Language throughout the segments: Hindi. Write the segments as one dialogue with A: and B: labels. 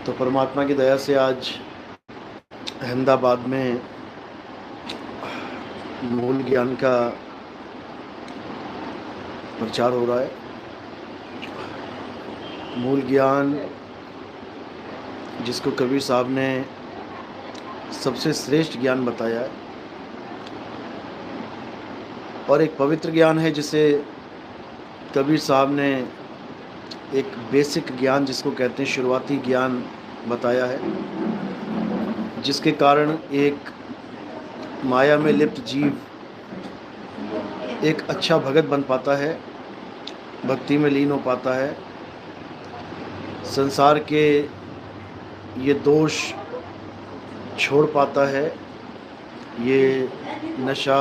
A: तो परमात्मा की दया से आज अहमदाबाद में मूल ज्ञान का प्रचार हो रहा है। मूल ज्ञान जिसको कबीर साहब ने सबसे श्रेष्ठ ज्ञान बताया है और एक पवित्र ज्ञान है जिसे कबीर साहब ने एक बेसिक ज्ञान जिसको कहते हैं शुरुआती ज्ञान बताया है, जिसके कारण एक माया में लिप्त जीव एक अच्छा भगत बन पाता है, भक्ति में लीन हो पाता है, संसार के ये दोष छोड़ पाता है, ये नशा,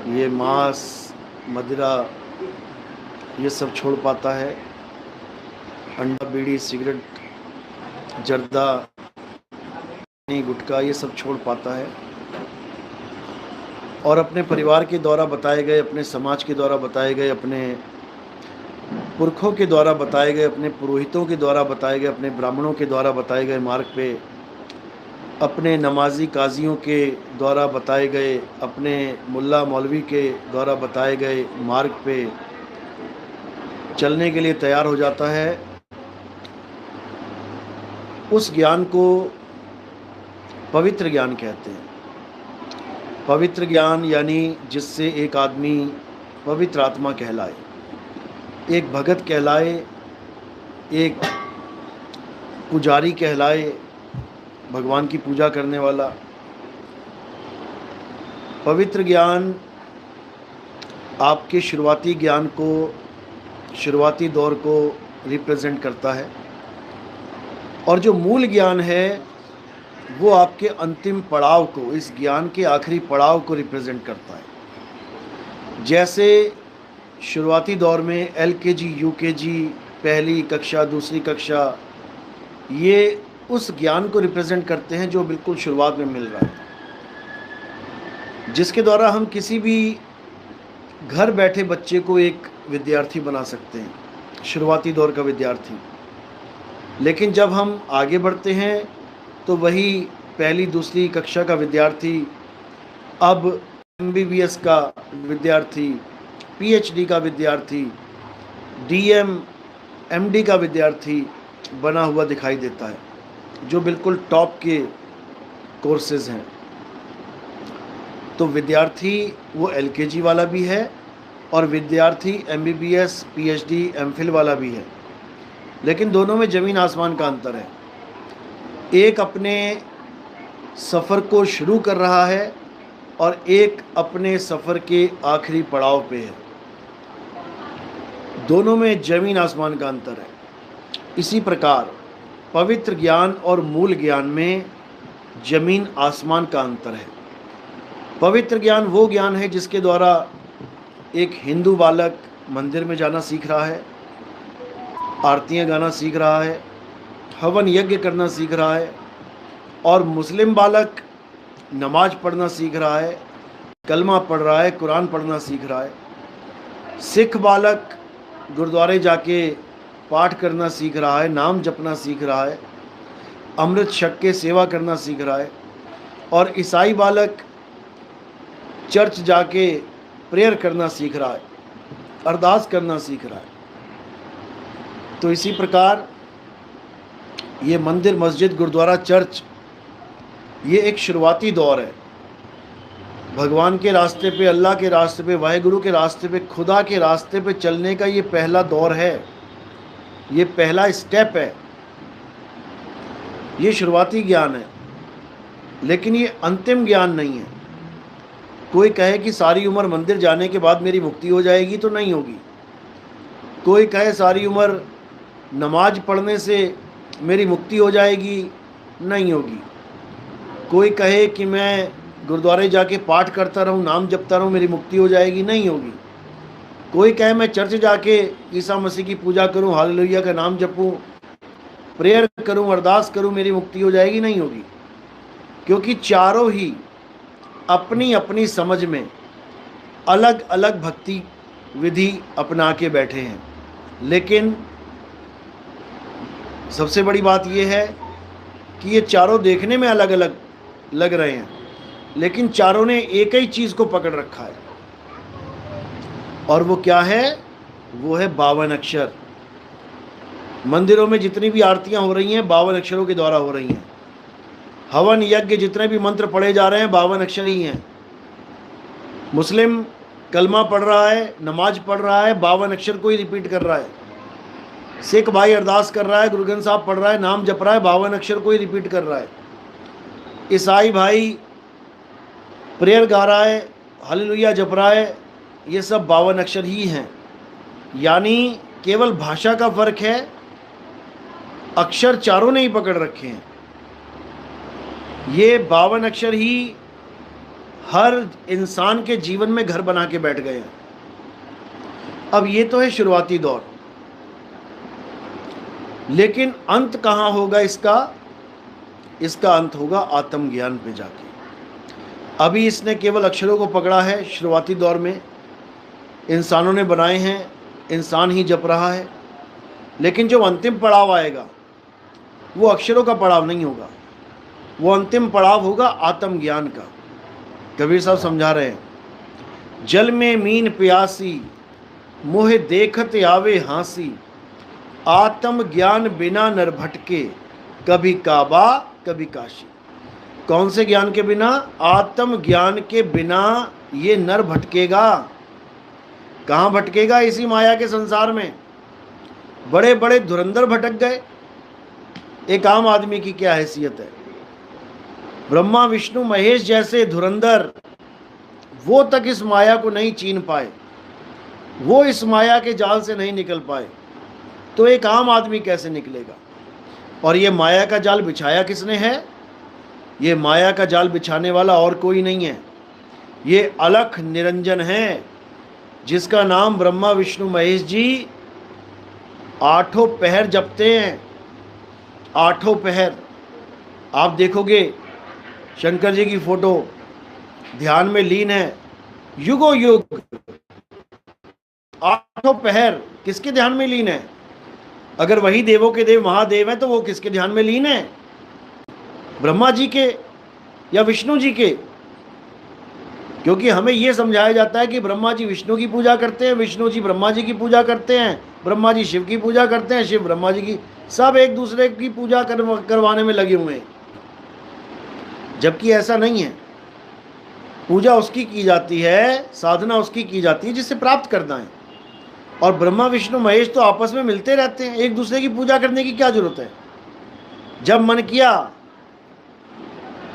A: ये मांस, मदिरा, ये सब छोड़ पाता है, अंडा, बीड़ी, सिगरेट, जर्दा, गुटखा, ये सब छोड़ पाता है और अपने परिवार के द्वारा बताए गए, अपने समाज के द्वारा बताए गए, अपने पुरखों के द्वारा बताए गए, अपने पुरोहितों के द्वारा बताए गए, अपने ब्राह्मणों के द्वारा बताए गए मार्ग पे, अपने नमाजी काजियों के द्वारा बताए गए, अपने मुल्ला मौलवी के द्वारा बताए गए मार्ग पे चलने के लिए तैयार हो जाता है। उस ज्ञान को पवित्र ज्ञान कहते हैं। पवित्र ज्ञान यानी जिससे एक आदमी पवित्र आत्मा कहलाए, एक भगत कहलाए, एक पुजारी कहलाए, भगवान की पूजा करने वाला। पवित्र ज्ञान आपके शुरुआती ज्ञान को, शुरुआती दौर को रिप्रेजेंट करता है और जो मूल ज्ञान है वो आपके अंतिम पड़ाव को, इस ज्ञान के आखिरी पड़ाव को रिप्रेजेंट करता है। जैसे शुरुआती दौर में LKG, UKG, पहली कक्षा, दूसरी कक्षा, ये उस ज्ञान को रिप्रेजेंट करते हैं जो बिल्कुल शुरुआत में मिल रहा है, जिसके द्वारा हम किसी भी घर बैठे बच्चे को एक विद्यार्थी बना सकते हैं, शुरुआती दौर का विद्यार्थी। लेकिन जब हम आगे बढ़ते हैं तो वही पहली दूसरी कक्षा का विद्यार्थी अब MBBS का विद्यार्थी, PhD का विद्यार्थी, DM, MD का विद्यार्थी बना हुआ दिखाई देता है, जो बिल्कुल टॉप के कोर्सेज हैं। तो विद्यार्थी वो LKG वाला भी है और विद्यार्थी MBBS, PhD, MPhil वाला भी है, लेकिन दोनों में ज़मीन आसमान का अंतर है। एक अपने सफ़र को शुरू कर रहा है और एक अपने सफ़र के आखिरी पड़ाव पे है। दोनों में ज़मीन आसमान का अंतर है। इसी प्रकार पवित्र ज्ञान और मूल ज्ञान में ज़मीन आसमान का अंतर है। पवित्र ज्ञान वो ज्ञान है जिसके द्वारा एक हिंदू बालक मंदिर में जाना सीख रहा है, आरतियाँ गाना सीख रहा है, हवन यज्ञ करना सीख रहा है, और मुस्लिम बालक नमाज पढ़ना सीख रहा है, कलमा पढ़ रहा है, कुरान पढ़ना सीख रहा है। सिख बालक गुरुद्वारे जाके पाठ करना सीख रहा है, नाम जपना सीख रहा है, अमृत छक के सेवा करना सीख रहा है, और ईसाई बालक चर्च जाके प्रेयर करना सीख रहा है, अरदास करना सीख रहा है। तो इसी प्रकार ये मंदिर, मस्जिद, गुरुद्वारा, चर्च, ये एक शुरुआती दौर है। भगवान के रास्ते पे, अल्लाह के रास्ते पे, वाहेगुरु के रास्ते पे, खुदा के रास्ते पे चलने का ये पहला दौर है, ये पहला स्टेप है, ये शुरुआती ज्ञान है, लेकिन ये अंतिम ज्ञान नहीं है। कोई कहे कि सारी उम्र मंदिर जाने के बाद मेरी मुक्ति हो जाएगी, तो नहीं होगी। कोई कहे सारी उम्र नमाज पढ़ने से मेरी मुक्ति हो जाएगी, नहीं होगी। कोई कहे कि मैं गुरुद्वारे जाके पाठ करता रहूं, नाम जपता रहूं, मेरी मुक्ति हो जाएगी, नहीं होगी। कोई कहे मैं चर्च जाके ईसा मसीह की पूजा करूं, हालेलुया का नाम जपूं, प्रेयर करूं, अरदास करूं, मेरी मुक्ति हो जाएगी, नहीं होगी। क्योंकि चारों ही अपनी अपनी समझ में अलग अलग भक्ति विधि अपना के बैठे हैं, लेकिन सबसे बड़ी बात यह है कि ये चारों देखने में अलग अलग लग रहे हैं, लेकिन चारों ने एक ही चीज़ को पकड़ रखा है, और वो क्या है? वो है 52 अक्षर। मंदिरों में जितनी भी आरतियां हो रही हैं 52 अक्षरों के द्वारा हो रही हैं। हवन यज्ञ जितने भी मंत्र पढ़े जा रहे हैं 52 अक्षर ही हैं। मुस्लिम कलमा पढ़ रहा है, नमाज पढ़ रहा है, 52 अक्षर को ही रिपीट कर रहा है। सिख भाई अरदास कर रहा है, गुरु ग्रंथ साहब पढ़ रहा है, नाम जप रहा है, 52 अक्षर को ही रिपीट कर रहा है। ईसाई भाई प्रेयर गा रहा है, हालेलुया जप रहा है, ये सब 52 अक्षर ही हैं। यानी केवल भाषा का फर्क है, अक्षर चारों ने ही पकड़ रखे हैं। ये 52 अक्षर ही हर इंसान के जीवन में घर बना के बैठ गए हैं। अब ये तो है शुरुआती दौर, लेकिन अंत कहाँ होगा इसका? इसका अंत होगा आत्मज्ञान पे जाके। अभी इसने केवल अक्षरों को पकड़ा है, शुरुआती दौर में इंसानों ने बनाए हैं, इंसान ही जप रहा है, लेकिन जो अंतिम पड़ाव आएगा वो अक्षरों का पड़ाव नहीं होगा, वो अंतिम पड़ाव होगा आत्मज्ञान का। कबीर साहब समझा रहे हैं, जल में मीन प्यासी मोह देखत आवे हांसी, आत्म ज्ञान बिना नर भटके, कभी काबा कभी काशी। कौन से ज्ञान के बिना? आत्म ज्ञान के बिना ये नर भटकेगा। कहाँ भटकेगा? इसी माया के संसार में। बड़े बड़े धुरंधर भटक गए, एक आम आदमी की क्या हैसियत है? ब्रह्मा विष्णु महेश जैसे धुरंधर, वो तक इस माया को नहीं चीन पाए, वो इस माया के जाल से नहीं निकल पाए, तो एक आम आदमी कैसे निकलेगा? और ये माया का जाल बिछाया किसने है? ये माया का जाल बिछाने वाला और कोई नहीं है, ये अलख निरंजन है, जिसका नाम ब्रह्मा विष्णु महेश जी आठों पहर जपते हैं। आठों पहर आप देखोगे, शंकर जी की फोटो ध्यान में लीन है, युगो युग आठों पहर किसके ध्यान में लीन है? अगर वही देवों के देव महादेव हैं तो वो किसके ध्यान में लीन है? ब्रह्मा जी के या विष्णु जी के? क्योंकि हमें यह समझाया जाता है कि ब्रह्मा जी विष्णु की पूजा करते हैं, विष्णु जी ब्रह्मा जी की पूजा करते हैं, ब्रह्मा जी शिव की पूजा करते हैं, शिव ब्रह्मा जी की, सब एक दूसरे की पूजा करवाने में लगे हुए हैं। जबकि ऐसा नहीं है। पूजा उसकी की जाती है, साधना उसकी की जाती है जिससे प्राप्त करना है। और ब्रह्मा विष्णु महेश तो आपस में मिलते रहते हैं, एक दूसरे की पूजा करने की क्या जरूरत है? जब मन किया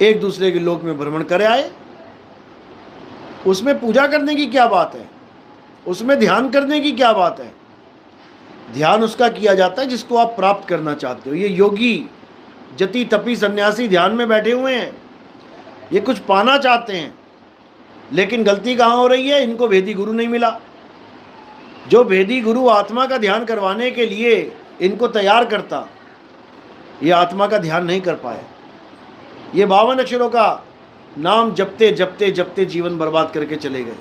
A: एक दूसरे के लोक में भ्रमण कर आए, उसमें पूजा करने की क्या बात है? उसमें ध्यान करने की क्या बात है? ध्यान उसका किया जाता है जिसको आप प्राप्त करना चाहते हो। ये योगी जति तपी सन्यासी ध्यान में बैठे हुए हैं, ये कुछ पाना चाहते हैं, लेकिन गलती कहाँ हो रही है? इनको भेदी गुरु नहीं मिला। जो भेदी गुरु आत्मा का ध्यान करवाने के लिए इनको तैयार करता, ये आत्मा का ध्यान नहीं कर पाए। ये 52 अक्षरों का नाम जपते जपते जपते जीवन बर्बाद करके चले गए।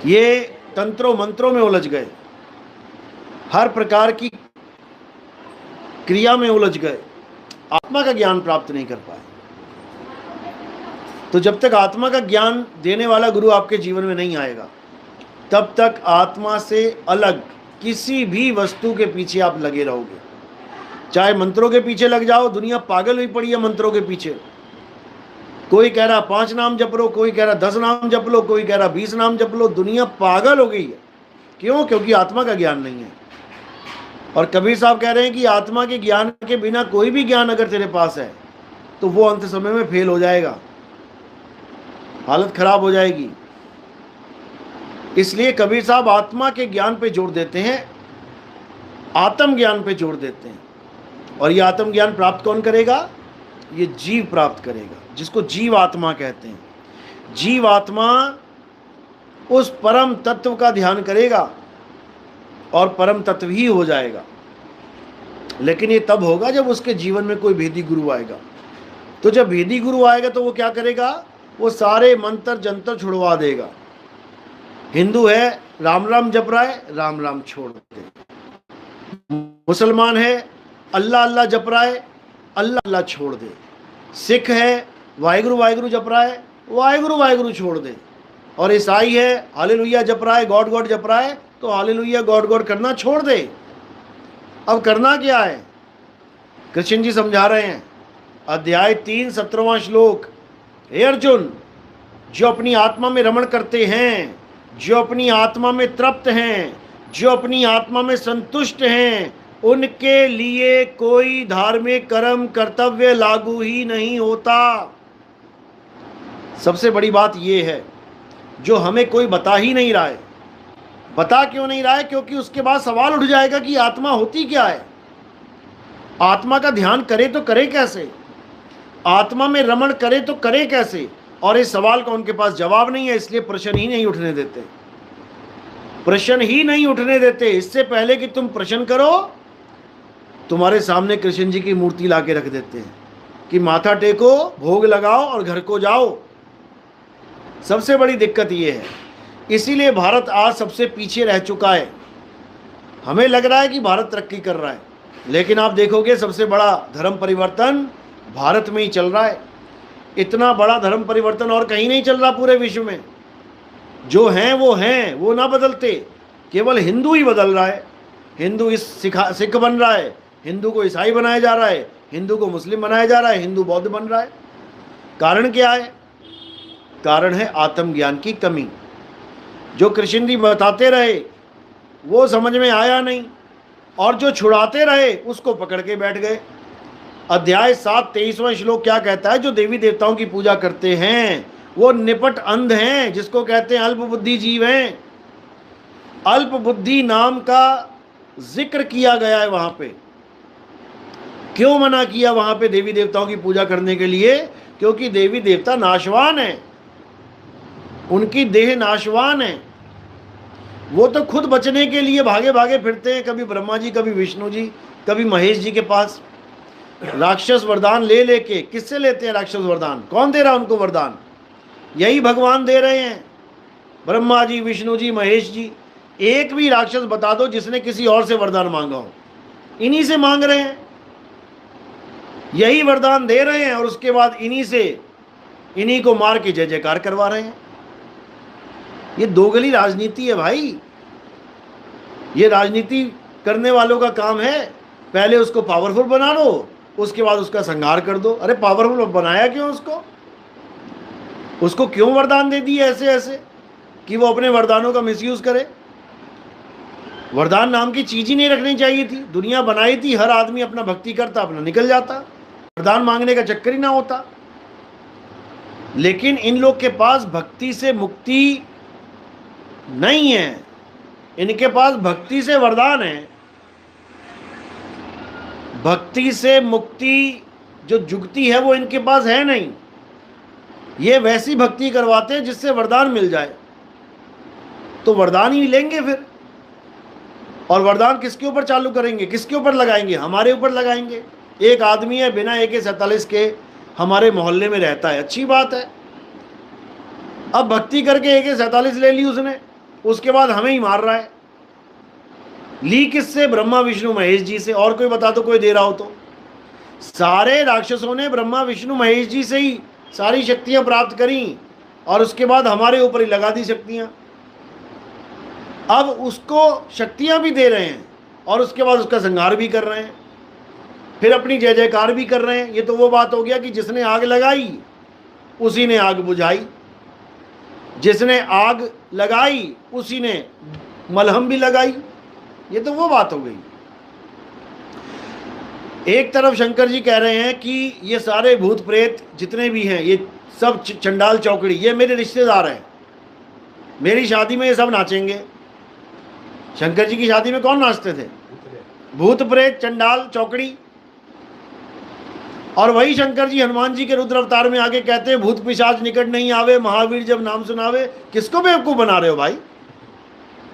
A: ये तंत्रों मंत्रों में उलझ गए, हर प्रकार की क्रिया में उलझ गए, आत्मा का ज्ञान प्राप्त नहीं कर पाए। तो जब तक आत्मा का ज्ञान देने वाला गुरु आपके जीवन में नहीं आएगा, तब तक आत्मा से अलग किसी भी वस्तु के पीछे आप लगे रहोगे। चाहे मंत्रों के पीछे लग जाओ, दुनिया पागल हुई पड़ी है मंत्रों के पीछे। कोई कह रहा 5 नाम जप लो, कोई कह रहा 10 नाम जप लो, कोई कह रहा 20 नाम जप लो। दुनिया पागल हो गई है। क्यों? क्योंकि आत्मा का ज्ञान नहीं है। और कबीर साहब कह रहे हैं कि आत्मा के ज्ञान के बिना कोई भी ज्ञान अगर तेरे पास है तो वो अंत समय में फेल हो जाएगा, हालत खराब हो जाएगी। इसलिए कबीर साहब आत्मा के ज्ञान पे जोर देते हैं, आत्म ज्ञान पे जोर देते हैं। और ये आत्म ज्ञान प्राप्त कौन करेगा? ये जीव प्राप्त करेगा, जिसको जीव आत्मा कहते हैं। जीव आत्मा उस परम तत्व का ध्यान करेगा और परम तत्व ही हो जाएगा। लेकिन ये तब होगा जब उसके जीवन में कोई भेदी गुरु आएगा। तो जब भेदी गुरु आएगा तो वो क्या करेगा? वो सारे मंत्र जंतर छुड़वा देगा। हिंदू है, राम राम जप रहा है, राम राम छोड़ दे। मुसलमान है, अल्लाह अल्लाह जप रहा है, अल्लाह अल्लाह छोड़ दे। सिख है वाहिगुरु वाहिगुरु जप रहा है, वाहिगुरु वाहिगुरु छोड़ दे। और ईसाई है हालेलुया जप रहा है, गॉड गॉड जप रहा है, तो हालेलुया गॉड गॉड करना छोड़ दे। अब करना क्या है? कृष्ण जी समझा रहे हैं, अध्याय 3 17वां श्लोक। हे अर्जुन, जो अपनी आत्मा में रमण करते हैं, जो अपनी आत्मा में तृप्त हैं, जो अपनी आत्मा में संतुष्ट हैं, उनके लिए कोई धार्मिक कर्म कर्तव्य लागू ही नहीं होता। सबसे बड़ी बात यह है जो हमें कोई बता ही नहीं रहा है। बता क्यों नहीं रहा है? क्योंकि उसके बाद सवाल उठ जाएगा कि आत्मा होती क्या है, आत्मा का ध्यान करे तो करे कैसे, आत्मा में रमण करे तो करे कैसे। और इस सवाल का उनके पास जवाब नहीं है, इसलिए प्रश्न ही नहीं उठने देते, प्रश्न ही नहीं उठने देते। इससे पहले कि तुम प्रश्न करो, तुम्हारे सामने कृष्ण जी की मूर्ति लाके रख देते हैं कि माथा टेको, भोग लगाओ और घर को जाओ। सबसे बड़ी दिक्कत ये है। इसीलिए भारत आज सबसे पीछे रह चुका है। हमें लग रहा है कि भारत तरक्की कर रहा है, लेकिन आप देखोगे सबसे बड़ा धर्म परिवर्तन भारत में ही चल रहा है। इतना बड़ा धर्म परिवर्तन और कहीं नहीं चल रहा पूरे विश्व में। जो हैं, वो ना बदलते, केवल हिंदू ही बदल रहा है। हिंदू सिख बन रहा है, हिंदू को ईसाई बनाया जा रहा है, हिंदू को मुस्लिम बनाया जा रहा है, हिंदू बौद्ध बन रहा है। कारण क्या है? कारण है आत्मज्ञान की कमी। जो कृष्ण जी बताते रहे वो समझ में आया नहीं, और जो छुड़ाते रहे उसको पकड़ के बैठ गए। अध्याय 7 23वां श्लोक क्या कहता है? जो देवी देवताओं की पूजा करते हैं वो निपट अंध हैं, जिसको कहते हैं अल्प बुद्धि जीव हैं। अल्प बुद्धि नाम का जिक्र किया गया है वहां पे। क्यों मना किया वहां पे देवी देवताओं की पूजा करने के लिए? क्योंकि देवी देवता नाशवान है, उनकी देह नाशवान है। वो तो खुद बचने के लिए भागे भागे फिरते हैं, कभी ब्रह्मा जी, कभी विष्णु जी, कभी महेश जी के पास राक्षस वरदान ले लेके। किससे लेते हैं राक्षस वरदान? कौन दे रहा है उनको वरदान? यही भगवान दे रहे हैं, ब्रह्मा जी, विष्णु जी, महेश जी। एक भी राक्षस बता दो जिसने किसी और से वरदान मांगा हो। इन्हीं से मांग रहे हैं, यही वरदान दे रहे हैं, और उसके बाद इन्हीं को मार के जय जयकार करवा रहे हैं। ये दोगली राजनीति है भाई। ये राजनीति करने वालों का काम है। पहले उसको पावरफुल बना लो, उसके बाद उसका संहार कर दो। अरे पावरफुल बनाया क्यों उसको क्यों वरदान दे दिए ऐसे ऐसे कि वो अपने वरदानों का मिसयूज करे? वरदान नाम की चीज ही नहीं रखनी चाहिए थी। दुनिया बनाई थी, हर आदमी अपना भक्ति करता, अपना निकल जाता, वरदान मांगने का चक्कर ही ना होता। लेकिन इन लोग के पास भक्ति से मुक्ति नहीं है, इनके पास भक्ति से वरदान है। भक्ति से मुक्ति जो जुगती है वो इनके पास है नहीं। ये वैसी भक्ति करवाते हैं जिससे वरदान मिल जाए, तो वरदान ही लेंगे फिर। और वरदान किसके ऊपर चालू करेंगे, किसके ऊपर लगाएंगे? हमारे ऊपर लगाएंगे। एक आदमी है बिना AK-47 के हमारे मोहल्ले में रहता है, अच्छी बात है। अब भक्ति करके AK-47 ले ली उसने, उसके बाद हमें ही मार रहा है। ली किससे? ब्रह्मा विष्णु महेश जी से। और कोई बता दो, कोई दे रहा हो तो। सारे राक्षसों ने ब्रह्मा विष्णु महेश जी से ही सारी शक्तियां प्राप्त करी, और उसके बाद हमारे ऊपर ही लगा दी शक्तियां। अब उसको शक्तियां भी दे रहे हैं और उसके बाद उसका संहार भी कर रहे हैं, फिर अपनी जय जयकार भी कर रहे हैं। ये तो वो बात हो गया कि जिसने आग लगाई उसी ने आग बुझाई, जिसने आग लगाई उसी ने मलहम भी लगाई। ये तो वो बात हो गई। एक तरफ शंकर जी कह रहे हैं कि ये सारे भूत प्रेत जितने भी हैं, ये सब चंडाल चौकड़ी, ये मेरे रिश्तेदार हैं, मेरी शादी में ये सब नाचेंगे। शंकर जी की शादी में कौन नाचते थे? भूत प्रेत, चंडाल चौकड़ी। और वही शंकर जी हनुमान जी के रुद्र अवतार में आगे कहते हैं भूत पिशाच निकट नहीं आवे, महावीर जब नाम सुनावे। किसको बेवकूफ बना रहे हो भाई?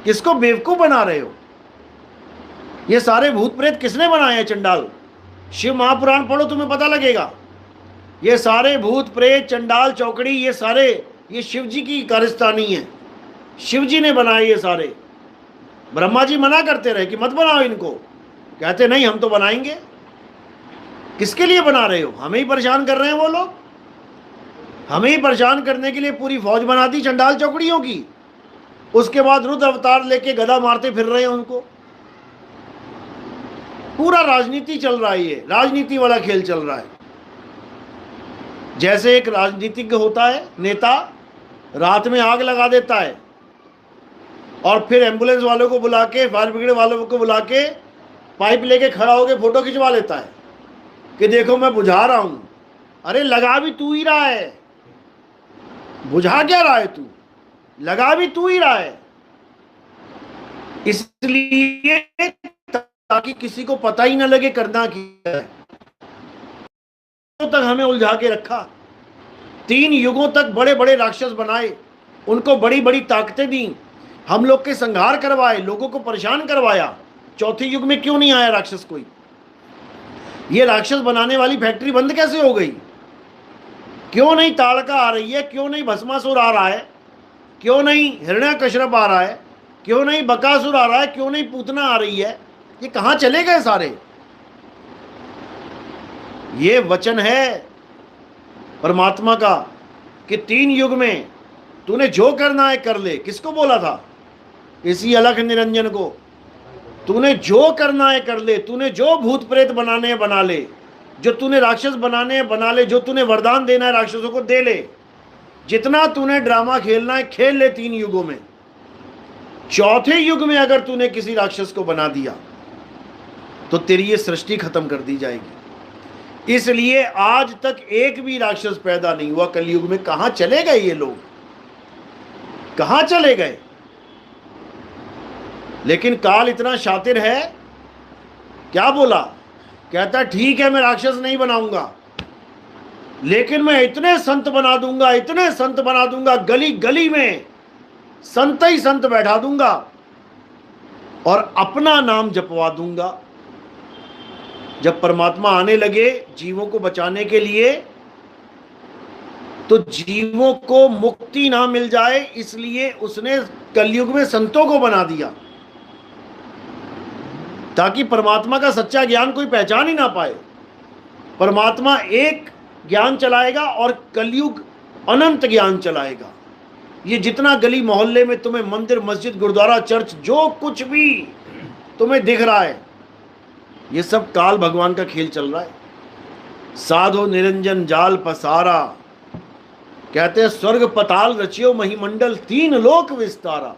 A: किसको बेवकूफ बना रहे हो? ये सारे भूत प्रेत किसने बनाए हैं? चंडाल। शिव महापुराण पढ़ो, तुम्हें पता लगेगा। ये सारे भूत प्रेत, चंडाल चौकड़ी, ये सारे ये शिव जी की कारस्तानी है, शिव जी ने बनाए ये सारे। ब्रह्मा जी मना करते रहे कि मत बनाओ इनको, कहते नहीं हम तो बनाएंगे। किसके लिए बना रहे हो? हमें ही परेशान कर रहे हैं वो लोग। हमें ही परेशान करने के लिए पूरी फौज बना दी चंडाल चौकड़ियों की। उसके बाद रुद्र अवतार लेके गदा मारते फिर रहे हैं उनको। पूरा राजनीति चल रहा है, ये राजनीति वाला खेल चल रहा है। जैसे एक राजनीतिज्ञ होता है, नेता, रात में आग लगा देता है और फिर एम्बुलेंस वालों को बुला के, फायर ब्रिगेड वालों को बुला के पाइप लेके खड़ा होके फोटो खिंचवा लेता है कि देखो मैं बुझा रहा हूं। अरे लगा भी तू ही रहा है, बुझा क्या रहा है तू? लगा भी तू ही रहा है। इसलिए ताकि किसी को पता ही ना लगे करना क्या है। तक हमें उलझा के रखा, 3 युगों तक बड़े बड़े राक्षस बनाए, उनको बड़ी बड़ी ताकतें दी, हम लोग के संहार करवाए, लोगों को परेशान करवाया। चौथे युग में क्यों नहीं आया राक्षस कोई? ये राक्षस बनाने वाली फैक्ट्री बंद कैसे हो गई? क्यों नहीं ताड़का आ रही है? क्यों नहीं भस्मासुर आ रहा है? क्यों नहीं हिरण्यकश्यप आ रहा है? क्यों नहीं बकासुर आ रहा है? क्यों नहीं पूतना आ रही है? ये कहां चले गए सारे? ये वचन है परमात्मा का कि 3 युग में तूने जो करना है कर ले। किसको बोला था? इसी अलख निरंजन को। तूने जो करना है कर ले, तूने जो भूत प्रेत बनाने हैं बना ले, जो तूने राक्षस बनाने हैं बना ले, जो तूने वरदान देना है राक्षसों को दे ले, जितना तूने ड्रामा खेलना है खेल ले 3 युगों में। चौथे युग में अगर तूने किसी राक्षस को बना दिया तो तेरी ये सृष्टि खत्म कर दी जाएगी। इसलिए आज तक एक भी राक्षस पैदा नहीं हुआ कलयुग में। कहां चले गए ये लोग? कहां चले गए? लेकिन काल इतना शातिर है, क्या बोला? कहता ठीक है मैं राक्षस नहीं बनाऊंगा, लेकिन मैं इतने संत बना दूंगा, इतने संत बना दूंगा, गली गली में संत ही संत बैठा दूंगा और अपना नाम जपवा दूंगा। जब परमात्मा आने लगे जीवों को बचाने के लिए, तो जीवों को मुक्ति ना मिल जाए इसलिए उसने कलयुग में संतों को बना दिया, ताकि परमात्मा का सच्चा ज्ञान कोई पहचान ही ना पाए। परमात्मा एक ज्ञान चलाएगा और कलयुग अनंत ज्ञान चलाएगा। ये जितना गली मोहल्ले में तुम्हें मंदिर, मस्जिद, गुरुद्वारा, चर्च, जो कुछ भी तुम्हें दिख रहा है, ये सब काल भगवान का खेल चल रहा है। साधो निरंजन जाल पसारा, कहते हैं स्वर्ग पताल रचियो महिमंडल, 3 लोक विस्तारा।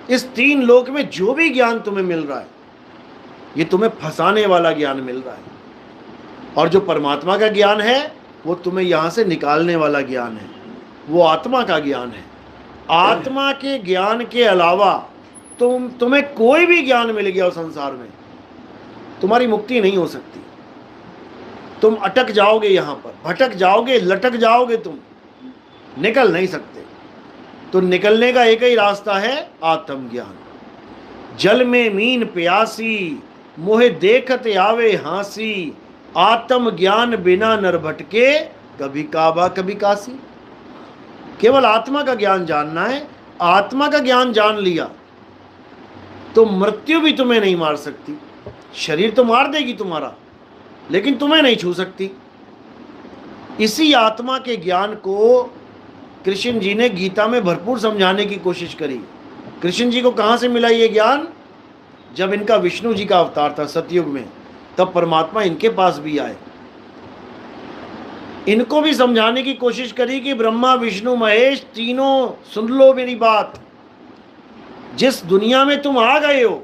A: इस 3 लोक में जो भी ज्ञान तुम्हें मिल रहा है, ये तुम्हें फंसाने वाला ज्ञान मिल रहा है, और जो परमात्मा का ज्ञान है वो तुम्हें यहां से निकालने वाला ज्ञान है, वो आत्मा का ज्ञान है। आत्मा के ज्ञान के अलावा तुम्हें कोई भी ज्ञान मिल गया हो संसार में, तुम्हारी मुक्ति नहीं हो सकती। तुम अटक जाओगे, यहां पर भटक जाओगे, लटक जाओगे, तुम निकल नहीं सकते। तो निकलने का एक ही रास्ता है, आत्मज्ञान। जल में मीन प्यासी, मोहे देखत आवे हांसी, आत्म ज्ञान बिना नर भटके, कभी काबा कभी काशी। केवल आत्मा का ज्ञान जानना है। आत्मा का ज्ञान जान लिया तो मृत्यु भी तुम्हें नहीं मार सकती। शरीर तो मार देगी तुम्हारा, लेकिन तुम्हें नहीं छू सकती। इसी आत्मा के ज्ञान को कृष्ण जी ने गीता में भरपूर समझाने की कोशिश करी। कृष्ण जी को कहां से मिला ये ज्ञान? जब इनका विष्णु जी का अवतार था सतयुग में, तब परमात्मा इनके पास भी आए। इनको भी समझाने की कोशिश करी कि ब्रह्मा विष्णु महेश तीनों सुन लो मेरी बात। जिस दुनिया में तुम आ गए हो,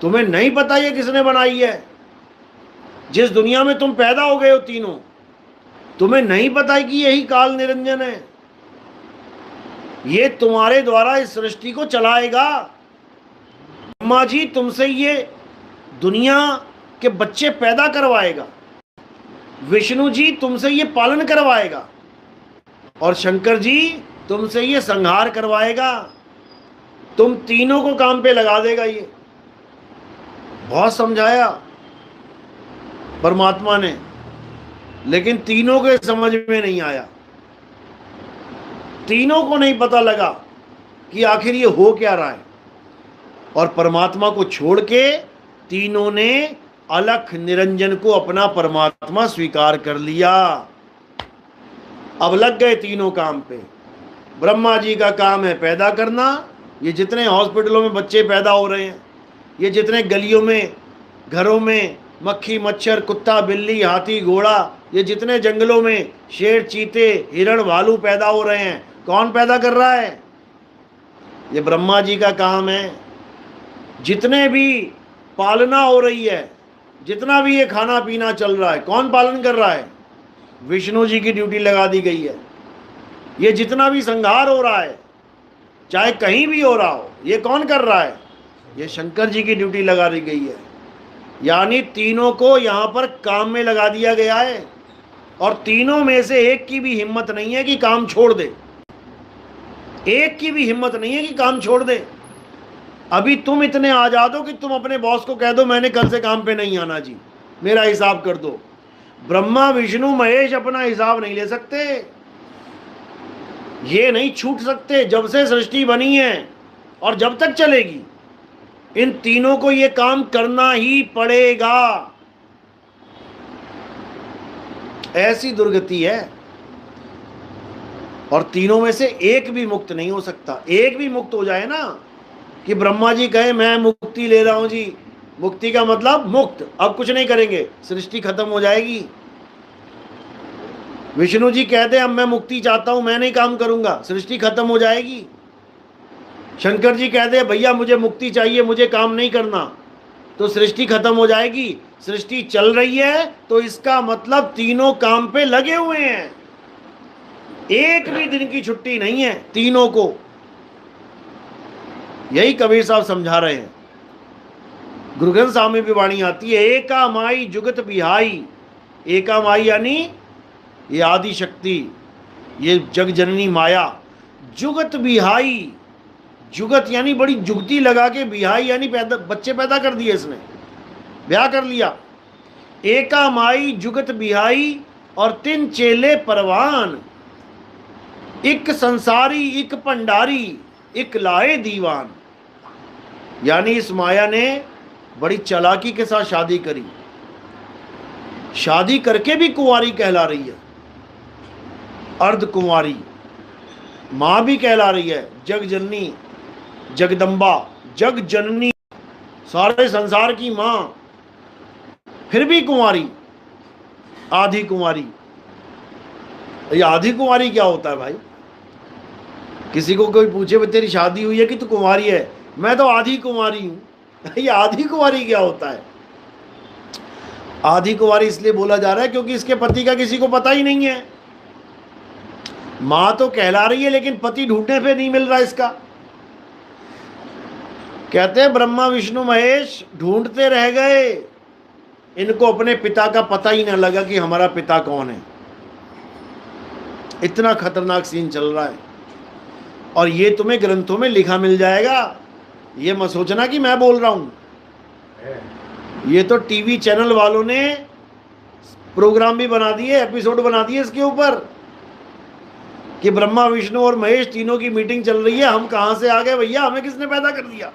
A: तुम्हें नहीं पता ये किसने बनाई है। जिस दुनिया में तुम पैदा हो गए हो तीनों, तुम्हें नहीं पता है कि यही काल निरंजन है। ये तुम्हारे द्वारा इस सृष्टि को चलाएगा। ब्रह्मा जी तुमसे ये दुनिया के बच्चे पैदा करवाएगा, विष्णु जी तुमसे ये पालन करवाएगा, और शंकर जी तुमसे ये संहार करवाएगा। तुम तीनों को काम पे लगा देगा। ये बहुत समझाया परमात्मा ने, लेकिन तीनों के समझ में नहीं आया। तीनों को नहीं पता लगा कि आखिर ये हो क्या रहा है। और परमात्मा को छोड़ के तीनों ने अलख निरंजन को अपना परमात्मा स्वीकार कर लिया। अब लग गए तीनों काम पे। ब्रह्मा जी का काम है पैदा करना, ये जितने हॉस्पिटलों में बच्चे पैदा हो रहे हैं, ये जितने गलियों में घरों में मक्खी मच्छर कुत्ता बिल्ली हाथी घोड़ा, ये जितने जंगलों में शेर चीते हिरण भालू पैदा हो रहे हैं, कौन पैदा कर रहा है? ये ब्रह्मा जी का काम है। जितने भी पालना हो रही है, जितना भी ये खाना पीना चल रहा है, कौन पालन कर रहा है? विष्णु जी की ड्यूटी लगा दी गई है। ये जितना भी संहार हो रहा है, चाहे कहीं भी हो रहा हो, ये कौन कर रहा है? ये शंकर जी की ड्यूटी लगा दी गई है। यानी तीनों को यहाँ पर काम में लगा दिया गया है, और तीनों में से एक की भी हिम्मत नहीं है कि काम छोड़ दे। एक की भी हिम्मत नहीं है कि काम छोड़ दे। अभी तुम इतने आजाद हो कि तुम अपने बॉस को कह दो मैंने कल से काम पे नहीं आना जी, मेरा हिसाब कर दो। ब्रह्मा विष्णु महेश अपना हिसाब नहीं ले सकते, ये नहीं छूट सकते। जब से सृष्टि बनी है और जब तक चलेगी, इन तीनों को ये काम करना ही पड़ेगा। ऐसी दुर्गति है। और तीनों में से एक भी मुक्त नहीं हो सकता। एक भी मुक्त हो जाए ना, कि ब्रह्मा जी कहे मैं मुक्ति ले रहा हूं जी, मुक्ति का मतलब मुक्त, अब कुछ नहीं करेंगे, सृष्टि खत्म हो जाएगी। विष्णु जी कहते अब मैं मुक्ति चाहता हूं, मैं नहीं काम करूंगा, सृष्टि खत्म हो जाएगी। शंकर जी कहते भैया मुझे मुक्ति चाहिए, मुझे काम नहीं करना, तो सृष्टि खत्म हो जाएगी। सृष्टि चल रही है तो इसका मतलब तीनों काम पे लगे हुए हैं। एक भी दिन की छुट्टी नहीं है तीनों को। यही कबीर साहब समझा रहे हैं। गुरु ग्रंथ साहब में भी वाणी आती है, एका माई जुगत बिहाई। एका माई यानी ये आदि शक्ति, ये जग जननी माया। जुगत बिहाई, जुगत यानी बड़ी जुगती लगा के, बिहाई यानी बच्चे पैदा कर दिए इसने, ब्याह कर लिया। एका माई जुगत बिहाई और तिन चेले परवान। एक संसारी एक भंडारी एक लाए दीवान। यानी इस माया ने बड़ी चालाकी के साथ शादी करी, शादी करके भी कुंवारी कहला रही है, अर्ध कुंवारी मां भी कहला रही है, जग जननी जगदम्बा जग जननी, सारे संसार की मां, फिर भी कुंवारी, आधी कुंवारी। ये आधी कुंवारी क्या होता है भाई? किसी को कोई पूछे तेरी शादी हुई है कि तू कुंवारी है, मैं तो आधी कुंवारी हूं। ये आधी कुंवारी क्या होता है? आधी कुंवारी इसलिए बोला जा रहा है क्योंकि इसके पति का किसी को पता ही नहीं है। मां तो कहला रही है लेकिन पति ढूंढने पे नहीं मिल रहा इसका। कहते हैं ब्रह्मा विष्णु महेश ढूंढते रह गए, इनको अपने पिता का पता ही ना लगा कि हमारा पिता कौन है। इतना खतरनाक सीन चल रहा है, और ये तुम्हें ग्रंथों में लिखा मिल जाएगा। ये मत सोचना कि मैं बोल रहा हूं, ये तो टीवी चैनल वालों ने प्रोग्राम भी बना दिए, एपिसोड बना दिए इसके ऊपर, कि ब्रह्मा विष्णु और महेश तीनों की मीटिंग चल रही है। हम कहां से आ गए भैया, हमें किसने पैदा कर दिया?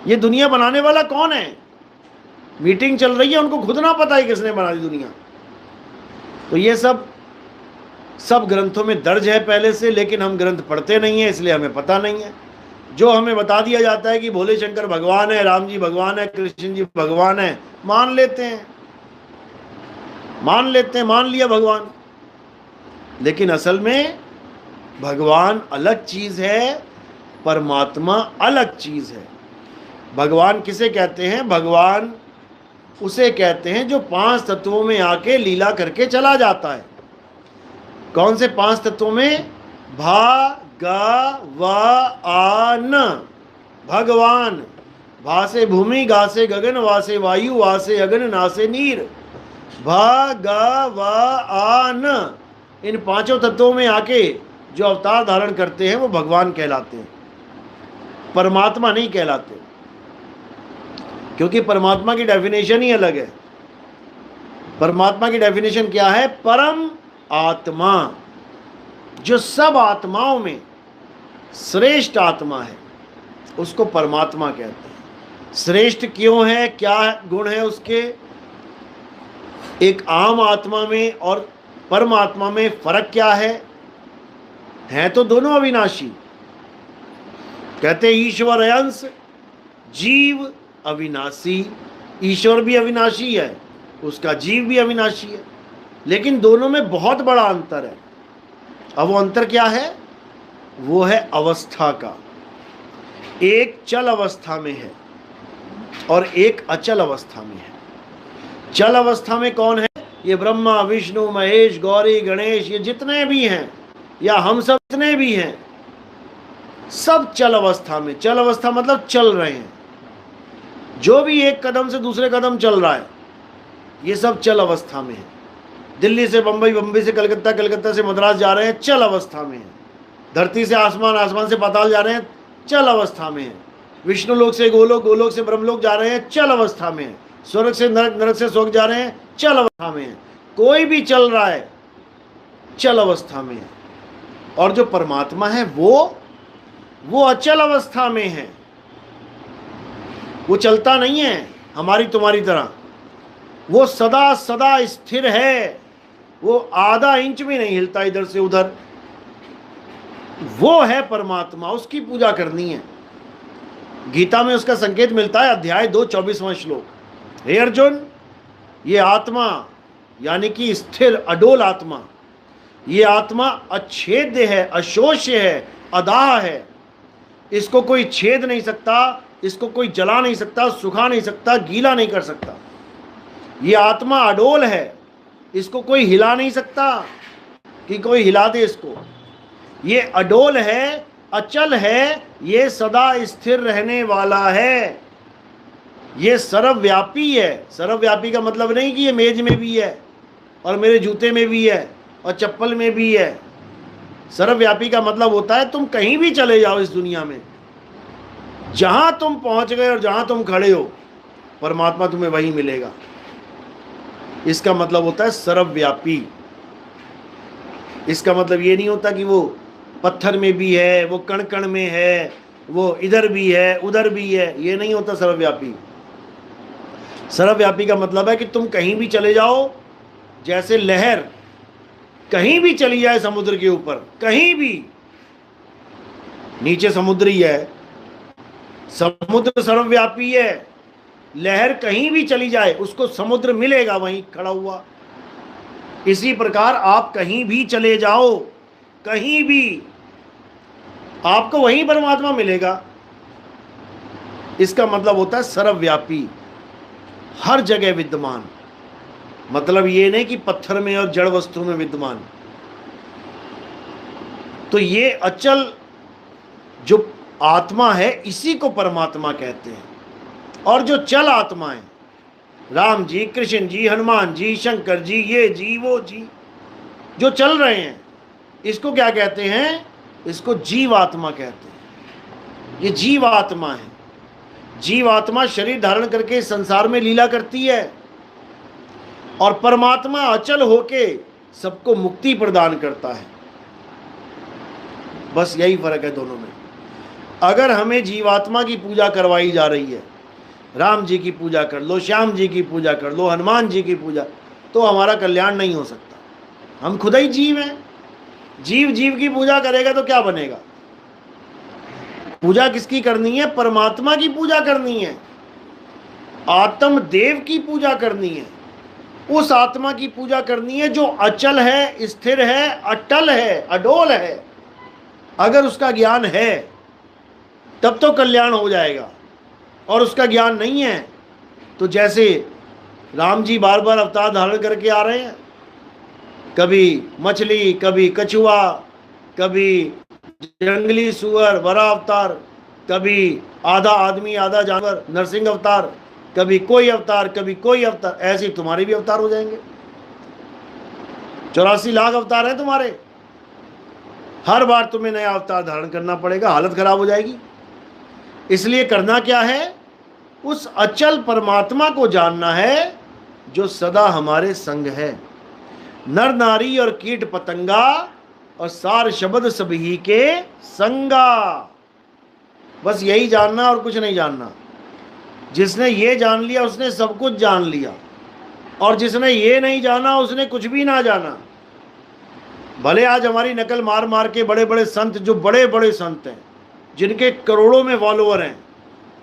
A: ये दुनिया बनाने वाला कौन है? मीटिंग चल रही है, उनको खुद ना पता है किसने बना दी दुनिया। तो ये सब ग्रंथों में दर्ज है पहले से, लेकिन हम ग्रंथ पढ़ते नहीं हैं, इसलिए हमें पता नहीं है। जो हमें बता दिया जाता है कि भोले शंकर भगवान है, राम जी भगवान है, कृष्ण जी भगवान है, मान लेते हैं, मान लिया भगवान। लेकिन असल में भगवान अलग चीज है, परमात्मा अलग चीज है। भगवान किसे कहते हैं? भगवान उसे कहते हैं जो 5 तत्वों में आके लीला करके चला जाता है। कौन से 5 तत्वों में? भा गा वा आ न। भगवान, भा से भूमि, गा से गगन, वा से वायु, वा से अगन, ना से नीर। भा गा वा आ न, इन 5 तत्वों में आके जो अवतार धारण करते हैं वो भगवान कहलाते हैं, परमात्मा नहीं कहलाते। क्योंकि परमात्मा की डेफिनेशन ही अलग है। परमात्मा की डेफिनेशन क्या है? परम आत्मा, जो सब आत्माओं में श्रेष्ठ आत्मा है, उसको परमात्मा कहते हैं। श्रेष्ठ क्यों है, क्या गुण है उसके? एक आम आत्मा में और परमात्मा में फर्क क्या है तो दोनों अविनाशी। कहते ईश्वर अंश जीव अविनाशी, ईश्वर भी अविनाशी है, उसका जीव भी अविनाशी है, लेकिन दोनों में बहुत बड़ा अंतर है। अब वो अंतर क्या है? वो है अवस्था का। एक चल अवस्था में है और एक अचल अवस्था में है। चल अवस्था में कौन है? ये ब्रह्मा विष्णु महेश गौरी गणेश, ये जितने भी हैं, या हम सब जितने भी हैं, सब चल अवस्था में। चल अवस्था मतलब चल रहे हैं, जो भी एक कदम से दूसरे कदम चल रहा है, ये सब चल अवस्था में है। दिल्ली से बंबई, बंबई से कलकत्ता, कलकत्ता से मद्रास जा रहे हैं, चल अवस्था में है। धरती से आसमान, आसमान से पाताल जा रहे हैं, चल अवस्था में है। विष्णु लोक से गोलोक, गोलोक से ब्रह्मलोक जा रहे हैं, चल अवस्था में है। स्वर्ग से नरक, नरक से स्वर्ग जा रहे हैं, चल अवस्था में है। कोई भी चल रहा है, चल अवस्था में है। और जो परमात्मा है वो अचल अवस्था में है। वो चलता नहीं है हमारी तुम्हारी तरह, वो सदा सदा स्थिर है। वो आधा इंच भी नहीं हिलता इधर से उधर। वो है परमात्मा, उसकी पूजा करनी है। गीता में उसका संकेत मिलता है, अध्याय 2 24वां श्लोक। हे अर्जुन, ये आत्मा यानी कि स्थिर अडोल आत्मा, ये आत्मा अच्छेद्य है, अशोष्य है, अदाह है। इसको कोई छेद नहीं सकता, इसको कोई जला नहीं सकता, सुखा नहीं सकता, गीला नहीं कर सकता। ये आत्मा अडोल है, इसको कोई हिला नहीं सकता कि कोई हिला दे इसको। ये अडोल है, अचल है, ये सदा स्थिर रहने वाला है। ये सर्वव्यापी है। सर्वव्यापी का मतलब नहीं कि ये मेज में भी है और मेरे जूते में भी है और चप्पल में भी है। सर्वव्यापी का मतलब होता है तुम कहीं भी चले जाओ इस दुनिया में, जहां तुम पहुंच गए और जहां तुम खड़े हो, परमात्मा तुम्हें वहीं मिलेगा। इसका मतलब होता है सर्वव्यापी। इसका मतलब ये नहीं होता कि वो पत्थर में भी है, वो कण कण में है, वो इधर भी है उधर भी है, ये नहीं होता सर्वव्यापी। सर्वव्यापी का मतलब है कि तुम कहीं भी चले जाओ, जैसे लहर कहीं भी चली जाए समुद्र के ऊपर, कहीं भी, नीचे समुद्र ही है, समुद्र सर्वव्यापी है, लहर कहीं भी चली जाए उसको समुद्र मिलेगा वहीं खड़ा हुआ। इसी प्रकार आप कहीं भी चले जाओ, कहीं भी, आपको वहीं परमात्मा मिलेगा। इसका मतलब होता है सर्वव्यापी, हर जगह विद्यमान। मतलब ये नहीं कि पत्थर में और जड़ वस्तु में विद्यमान। तो ये अचल जो आत्मा है, इसी को परमात्मा कहते हैं। और जो चल आत्मा है, राम जी, कृष्ण जी, हनुमान जी, शंकर जी, ये जी वो जी, जो चल रहे हैं, इसको क्या कहते हैं? इसको जीवात्मा कहते हैं। ये जीवात्मा है। जीवात्मा शरीर धारण करके संसार में लीला करती है और परमात्मा अचल होके सबको मुक्ति प्रदान करता है। बस यही फर्क है दोनों में। अगर हमें जीवात्मा की पूजा करवाई जा रही है, राम जी की पूजा कर लो, श्याम जी की पूजा कर लो, हनुमान जी की पूजा, तो हमारा कल्याण नहीं हो सकता। हम खुद ही जीव हैं। जीव जीव की पूजा करेगा तो क्या बनेगा? पूजा किसकी करनी है? परमात्मा की पूजा करनी है, आत्म देव की पूजा करनी है। उस आत्मा की पूजा करनी है जो अचल है, स्थिर है, अटल है, अडोल है। अगर उसका ज्ञान है तब तो कल्याण हो जाएगा, और उसका ज्ञान नहीं है तो जैसे राम जी बार बार अवतार धारण करके आ रहे हैं, कभी मछली, कभी कछुआ, कभी जंगली सुअर वरा अवतार, कभी आधा आदमी आधा जानवर नरसिंह अवतार, कभी कोई अवतार, कभी कोई अवतार। ऐसे तुम्हारे भी अवतार हो जाएंगे। 84 लाख अवतार हैं तुम्हारे। हर बार तुम्हें नया अवतार धारण करना पड़ेगा, हालत खराब हो जाएगी। इसलिए करना क्या है? उस अचल परमात्मा को जानना है जो सदा हमारे संग है। नर नारी और कीट पतंगा और सार शब्द सभी के संगा। बस यही जानना और कुछ नहीं जानना। जिसने ये जान लिया उसने सब कुछ जान लिया, और जिसने ये नहीं जाना उसने कुछ भी ना जाना। भले आज हमारी नकल मार मार के बड़े बड़े संत, जो बड़े बड़े संत हैं, जिनके करोड़ों में फॉलोअर हैं,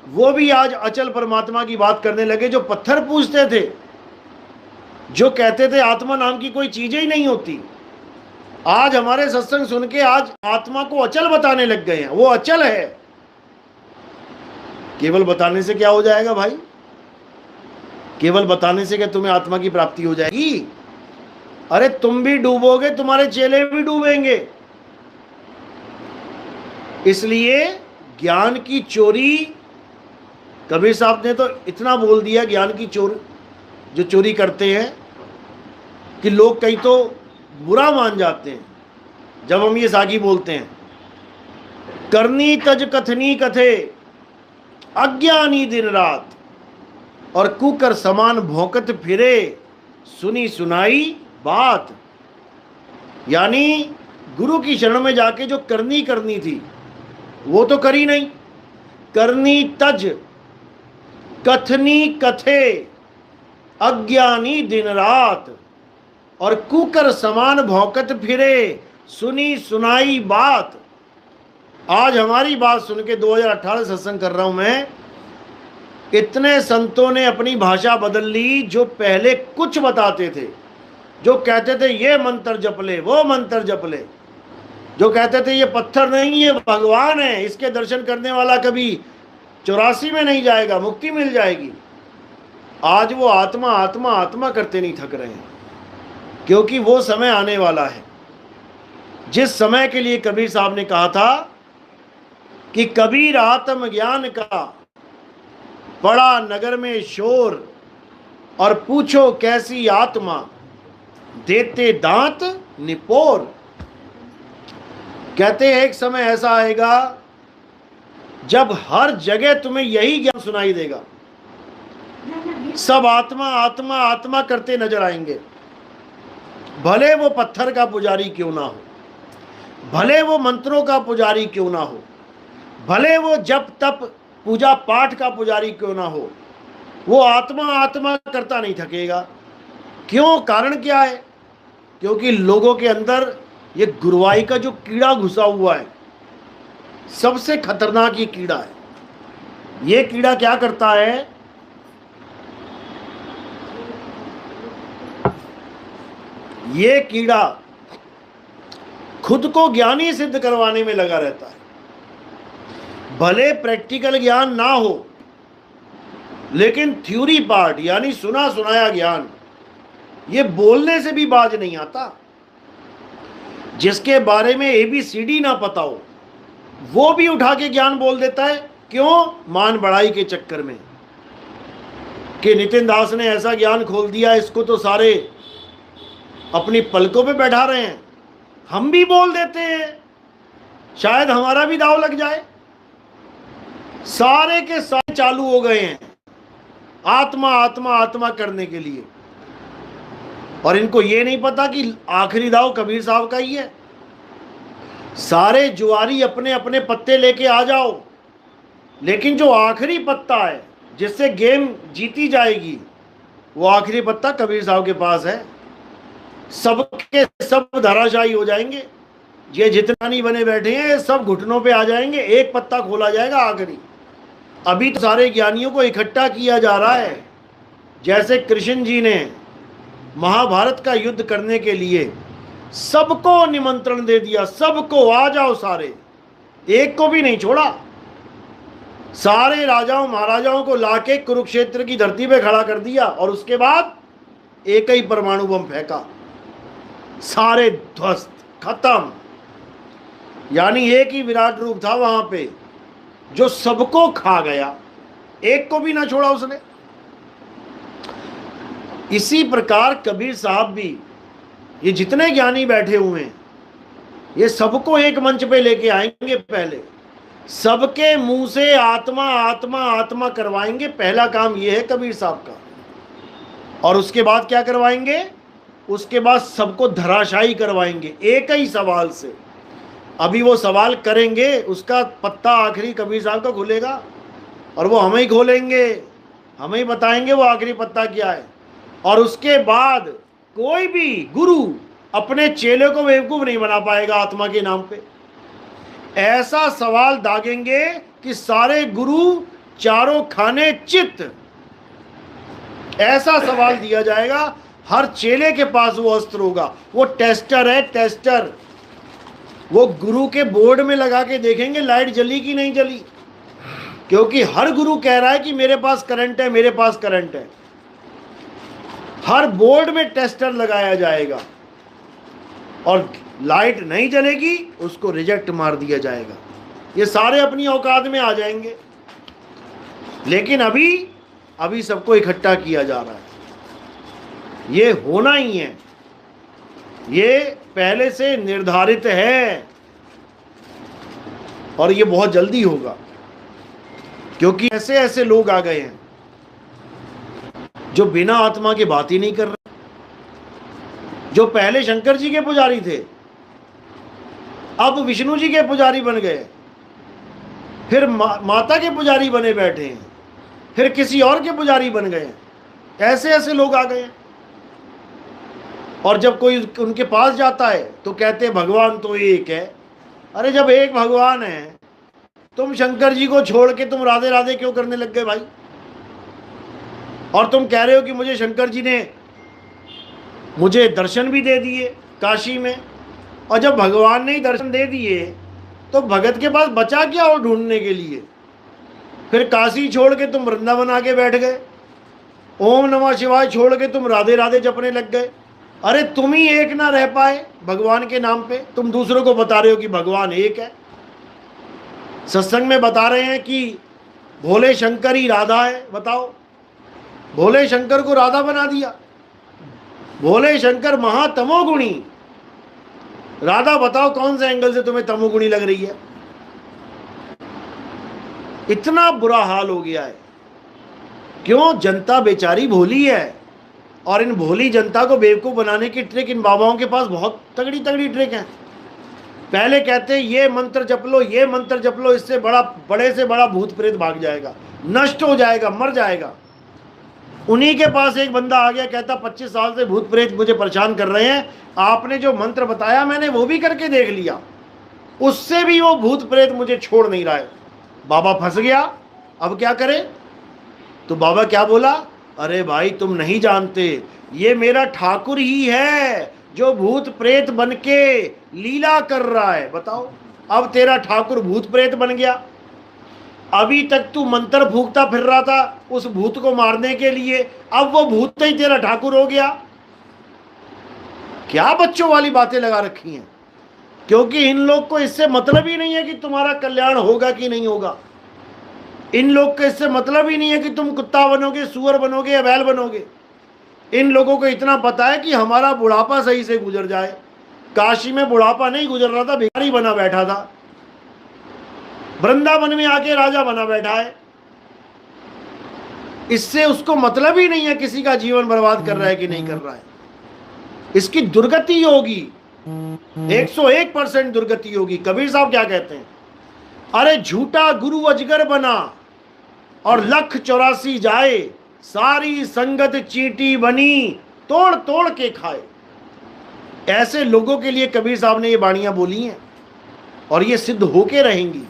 A: वो भी आज अचल परमात्मा की बात करने लगे। जो पत्थर पूजते थे, जो कहते थे आत्मा नाम की कोई चीज ही नहीं होती, आज हमारे सत्संग सुन के आज आत्मा को अचल बताने लग गए हैं। वो अचल है। केवल बताने से क्या हो जाएगा भाई? केवल बताने से क्या तुम्हें आत्मा की प्राप्ति हो जाएगी? अरे तुम भी डूबोगे, तुम्हारे चेले भी डूबेंगे। इसलिए ज्ञान की चोरी, कबीर साहब ने तो इतना बोल दिया ज्ञान की चोरी, जो चोरी करते हैं, कि लोग कई तो बुरा मान जाते हैं जब हम ये साखी बोलते हैं। करनी तज कथनी कथे अज्ञानी दिन रात, और कुकर समान भौंकत फिरे सुनी सुनाई बात। यानी गुरु की शरण में जाके जो करनी थी वो तो करी नहीं। करनी तज कथनी कथे अज्ञानी दिन रात, और कुकर समान भौंकत फिरे सुनी सुनाई बात। आज हमारी बात सुन के 2018 सत्संग कर रहा हूं मैं, इतने संतों ने अपनी भाषा बदल ली। जो पहले कुछ बताते थे, जो कहते थे ये मंत्र जप ले, वो मंत्र जप ले, जो कहते थे ये पत्थर नहीं ये भगवान है, इसके दर्शन करने वाला कभी 84 में नहीं जाएगा, मुक्ति मिल जाएगी, आज वो आत्मा आत्मा आत्मा करते नहीं थक रहे हैं। क्योंकि वो समय आने वाला है जिस समय के लिए कबीर साहब ने कहा था कि कबीर आत्म ज्ञान का बड़ा नगर में शोर, और पूछो कैसी आत्मा देते दांत निपोर। कहते हैं एक समय ऐसा आएगा जब हर जगह तुम्हें यही ज्ञान सुनाई देगा। सब आत्मा आत्मा आत्मा करते नजर आएंगे, भले वो पत्थर का पुजारी क्यों ना हो, भले वो मंत्रों का पुजारी क्यों ना हो, भले वो जप तप पूजा पाठ का पुजारी क्यों ना हो, वो आत्मा आत्मा करता नहीं थकेगा। क्यों? कारण क्या है? क्योंकि लोगों के अंदर ये गुरुवाई का जो कीड़ा घुसा हुआ है, सबसे खतरनाक ये कीड़ा है। ये कीड़ा क्या करता है? ये कीड़ा खुद को ज्ञानी सिद्ध करवाने में लगा रहता है। भले प्रैक्टिकल ज्ञान ना हो, लेकिन थ्योरी पार्ट यानी सुना सुनाया ज्ञान, ये बोलने से भी बाज नहीं आता। जिसके बारे में ABCD ना पता हो, वो भी उठा के ज्ञान बोल देता है। क्यों? मान बढ़ाई के चक्कर में, कि नितिन दास ने ऐसा ज्ञान खोल दिया, इसको तो सारे अपनी पलकों पे बैठा रहे हैं, हम भी बोल देते हैं, शायद हमारा भी दाव लग जाए। सारे के सारे चालू हो गए हैं आत्मा आत्मा आत्मा करने के लिए, और इनको ये नहीं पता कि आखिरी दाव कबीर साहब का ही है। सारे जुआरी अपने अपने पत्ते लेके आ जाओ, लेकिन जो आखिरी पत्ता है जिससे गेम जीती जाएगी, वो आखिरी पत्ता कबीर साहब के पास है। सबके सब धराशायी हो जाएंगे। ये जितना नहीं बने बैठे हैं सब घुटनों पे आ जाएंगे, एक पत्ता खोला जाएगा आखिरी। अभी तो सारे ज्ञानियों को इकट्ठा किया जा रहा है। जैसे कृष्ण जी ने महाभारत का युद्ध करने के लिए सबको निमंत्रण दे दिया, सबको आ जाओ सारे, एक को भी नहीं छोड़ा। सारे राजाओं महाराजाओं को लाके कुरुक्षेत्र की धरती पे खड़ा कर दिया, और उसके बाद एक ही परमाणु बम फेंका, सारे ध्वस्त खत्म। यानी एक ही विराट रूप था वहां पे जो सबको खा गया, एक को भी ना छोड़ा उसने। इसी प्रकार कबीर साहब भी, ये जितने ज्ञानी बैठे हुए हैं, ये सबको एक मंच पे लेके आएंगे। पहले सबके मुंह से आत्मा आत्मा आत्मा करवाएंगे। पहला काम ये है कबीर साहब का। और उसके बाद क्या करवाएंगे? उसके बाद सबको धराशायी करवाएंगे एक ही सवाल से। अभी वो सवाल करेंगे, उसका पत्ता आखिरी कबीर साहब का खुलेगा, और वो हमें ही खोलेंगे हमें ही बताएंगे वो आखिरी पत्ता क्या है। और उसके बाद कोई भी गुरु अपने चेले को बेवकूफ नहीं बना पाएगा आत्मा के नाम पे। ऐसा सवाल दागेंगे कि सारे गुरु चारों खाने चित्त। ऐसा सवाल दिया जाएगा, हर चेले के पास वो अस्त्र होगा। वो टेस्टर है, टेस्टर। वो गुरु के बोर्ड में लगा के देखेंगे लाइट जली कि नहीं जली, क्योंकि हर गुरु कह रहा है कि मेरे पास करंट है, मेरे पास करंट है। हर बोर्ड में टेस्टर लगाया जाएगा और लाइट नहीं जलेगी उसको रिजेक्ट मार दिया जाएगा। ये सारे अपनी औकात में आ जाएंगे। लेकिन अभी सबको इकट्ठा किया जा रहा है। ये होना ही है, ये पहले से निर्धारित है और ये बहुत जल्दी होगा, क्योंकि ऐसे ऐसे लोग आ गए हैं जो बिना आत्मा के बात ही नहीं कर रहे। जो पहले शंकर जी के पुजारी थे अब विष्णु जी के पुजारी बन गए, फिर माता के पुजारी बने बैठे हैं, फिर किसी और के पुजारी बन गए। ऐसे ऐसे लोग आ गए। और जब कोई उनके पास जाता है तो कहते हैं भगवान तो एक है। अरे जब एक भगवान है, तुम शंकर जी को छोड़ के तुम राधे राधे क्यों करने लग गए भाई? और तुम कह रहे हो कि मुझे शंकर जी ने मुझे दर्शन भी दे दिए काशी में, और जब भगवान ने ही दर्शन दे दिए तो भगत के पास बचा क्या और ढूंढने के लिए? फिर काशी छोड़ के तुम वृंदावन आके बैठ गए, ओम नमः शिवाय छोड़ के तुम राधे राधे जपने लग गए। अरे तुम ही एक ना रह पाए भगवान के नाम पे, तुम दूसरों को बता रहे हो कि भगवान एक है। सत्संग में बता रहे हैं कि भोले शंकर ही राधा है। बताओ, भोले शंकर को राधा बना दिया। भोले शंकर महातमोगुणी, राधा बताओ कौन से एंगल से तुम्हें तमोगुणी लग रही है? इतना बुरा हाल हो गया है। क्यों? जनता बेचारी भोली है, और इन भोली जनता को बेवकूफ बनाने की ट्रिक इन बाबाओं के पास बहुत तगड़ी तगड़ी ट्रिक है। पहले कहते हैं ये मंत्र जप लो, ये मंत्र जप लो, इससे बड़े से बड़ा भूत प्रेत भाग जाएगा, नष्ट हो जाएगा, मर जाएगा। उन्हीं के पास एक बंदा आ गया, कहता 25 साल से भूत प्रेत मुझे परेशान कर रहे हैं, आपने जो मंत्र बताया मैंने वो भी करके देख लिया, उससे भी वो भूत प्रेत मुझे छोड़ नहीं रहा है। बाबा फंस गया, अब क्या करे? तो बाबा क्या बोला? अरे भाई तुम नहीं जानते, ये मेरा ठाकुर ही है जो भूत प्रेत बन के लीला कर रहा है। बताओ, अब तेरा ठाकुर भूत प्रेत बन गया। अभी तक तू मंत्र फूंकता फिर रहा था उस भूत को मारने के लिए, अब वो भूत ही तेरा ठाकुर हो गया। क्या बच्चों वाली बातें लगा रखी हैं? क्योंकि इन लोग को इससे मतलब ही नहीं है कि तुम्हारा कल्याण होगा कि नहीं होगा। इन लोग को इससे मतलब ही नहीं है कि तुम कुत्ता बनोगे, सुअर बनोगे या बैल बनोगे। इन लोगों को इतना पता है कि हमारा बुढ़ापा सही से गुजर जाए। काशी में बुढ़ापा नहीं गुजर रहा था, भिखारी बना बैठा था, वृंदावन में आके राजा बना बैठा है। इससे उसको मतलब ही नहीं है किसी का जीवन बर्बाद कर रहा है कि नहीं कर रहा है। इसकी दुर्गति होगी, 101% दुर्गति होगी। कबीर साहब क्या कहते हैं? अरे झूठा गुरु अजगर बना और 1,84 जाए, सारी संगत चींटी बनी, तोड़ तोड़ के खाए। ऐसे लोगों के लिए कबीर साहब ने ये बाणियां बोली हैं और ये सिद्ध होके रहेंगी।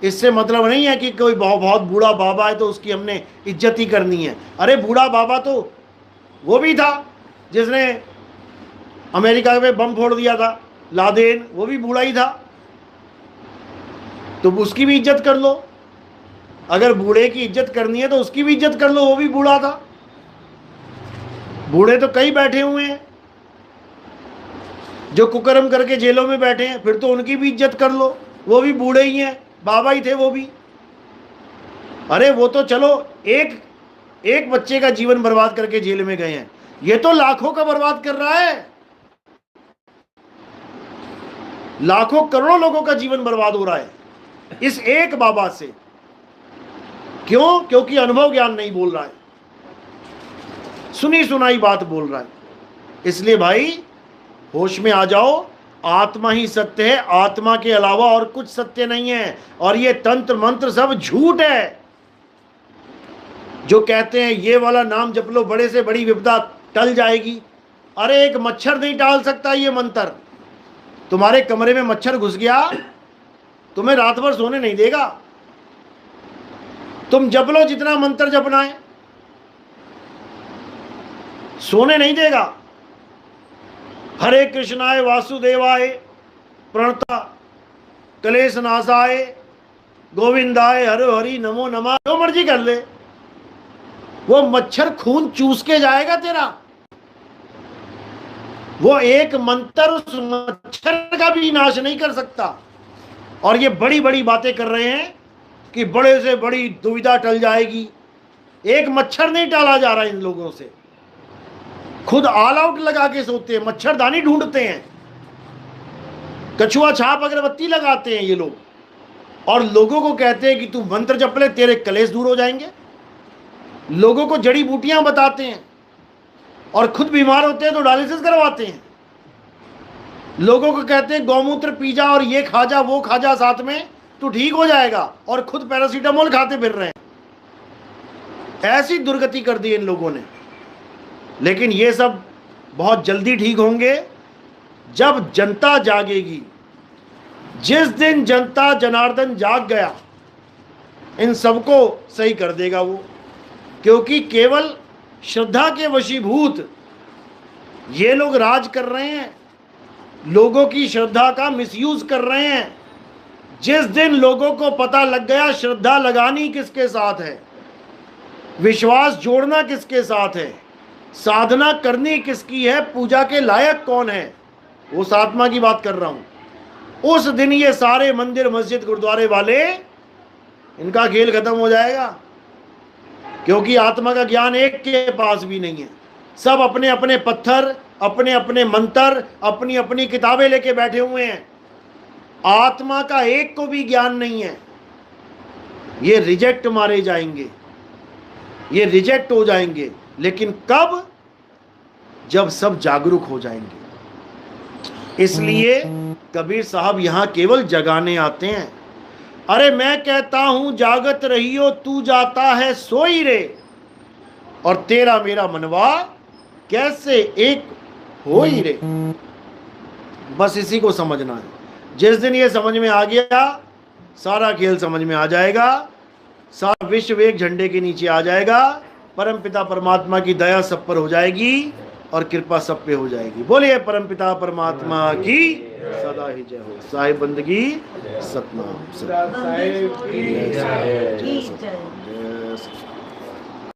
A: इससे मतलब नहीं है कि कोई बहुत बूढ़ा बाबा है तो उसकी हमने इज्जत ही करनी है। अरे बूढ़ा बाबा तो वो भी था जिसने अमेरिका में बम फोड़ दिया था, लादेन, वो भी बूढ़ा ही था, तो उसकी भी इज्जत कर लो। अगर बूढ़े की इज्जत करनी है तो उसकी भी इज्जत कर लो, वो भी बूढ़ा था। बूढ़े तो कई बैठे हुए हैं जो कुकर्म करके जेलों में बैठे हैं, फिर तो उनकी भी इज्जत कर लो, वो भी बूढ़े ही हैं, बाबा ही थे वो भी। अरे वो तो चलो एक बच्चे का जीवन बर्बाद करके जेल में गए हैं, ये तो लाखों का बर्बाद कर रहा है। लाखों करोड़ों लोगों का जीवन बर्बाद हो रहा है इस एक बाबा से। क्यों? क्योंकि अनुभव ज्ञान नहीं बोल रहा है, सुनी सुनाई बात बोल रहा है। इसलिए भाई होश में आ जाओ, आत्मा ही सत्य है, आत्मा के अलावा और कुछ सत्य नहीं है। और ये तंत्र मंत्र सब झूठ है, जो कहते हैं ये वाला नाम जप लो बड़े से बड़ी विपदा टल जाएगी। अरे एक मच्छर नहीं टाल सकता ये मंत्र। तुम्हारे कमरे में मच्छर घुस गया, तुम्हें रात भर सोने नहीं देगा। तुम जप लो जितना मंत्र जपना है, सोने नहीं देगा। हरे कृष्णाय वासुदेवाय प्रणता कलेश नाशाय गोविंदाय हरे हरि नमो नमः, जो मर्जी कर ले, वो मच्छर खून चूस के जाएगा तेरा। वो एक मंत्र उस मच्छर का भी नाश नहीं कर सकता। और ये बड़ी बड़ी बातें कर रहे हैं कि बड़े से बड़ी दुविधा टल जाएगी। एक मच्छर नहीं टाला जा रहा इन लोगों से। खुद ऑल आउट लगा के सोते हैं, मच्छरदानी ढूंढते हैं, कछुआ छाप अगरबत्ती लगाते हैं ये लोग, और लोगों को कहते हैं कि तू मंत्र जप ले तेरे कलेश दूर हो जाएंगे। लोगों को जड़ी बूटियां बताते हैं और खुद बीमार होते हैं तो डायलिसिस करवाते हैं। लोगों को कहते हैं गौमूत्र पी जा और ये खा जा वो खा जा साथ में, तू ठीक हो जाएगा, और खुद पैरासीटामोल खाते फिर रहे हैं। ऐसी दुर्गति कर दी इन लोगों ने। लेकिन ये सब बहुत जल्दी ठीक होंगे जब जनता जागेगी। जिस दिन जनता जनार्दन जाग गया, इन सबको सही कर देगा वो। क्योंकि केवल श्रद्धा के वशीभूत ये लोग राज कर रहे हैं, लोगों की श्रद्धा का मिसयूज कर रहे हैं। जिस दिन लोगों को पता लग गया श्रद्धा लगानी किसके साथ है, विश्वास जोड़ना किसके साथ है, साधना करनी किसकी है, पूजा के लायक कौन है, उस आत्मा की बात कर रहा हूं। उस दिन ये सारे मंदिर मस्जिद गुरुद्वारे वाले, इनका खेल खत्म हो जाएगा। क्योंकि आत्मा का ज्ञान एक के पास भी नहीं है। सब अपने अपने पत्थर, अपने अपने मंत्र, अपनी अपनी किताबें लेके बैठे हुए हैं। आत्मा का एक को भी ज्ञान नहीं है। ये रिजेक्ट मारे जाएंगे, ये रिजेक्ट हो जाएंगे। लेकिन कब? जब सब जागरूक हो जाएंगे। इसलिए कबीर साहब यहां केवल जगाने आते हैं। अरे मैं कहता हूं जागत रहियो तू जाता है सोई रे, और तेरा मेरा मनवा कैसे एक हो ही रे। बस इसी को समझना है। जिस दिन ये समझ में आ गया, सारा खेल समझ में आ जाएगा। सारा विश्व एक झंडे के नीचे आ जाएगा। परमपिता परमात्मा की दया सब पर हो जाएगी और कृपा सब पे हो जाएगी। बोलिए परमपिता परमात्मा की सदा ही जय हो। साहिब बंदगी सतनाम।
B: साहिब की जय।
A: जय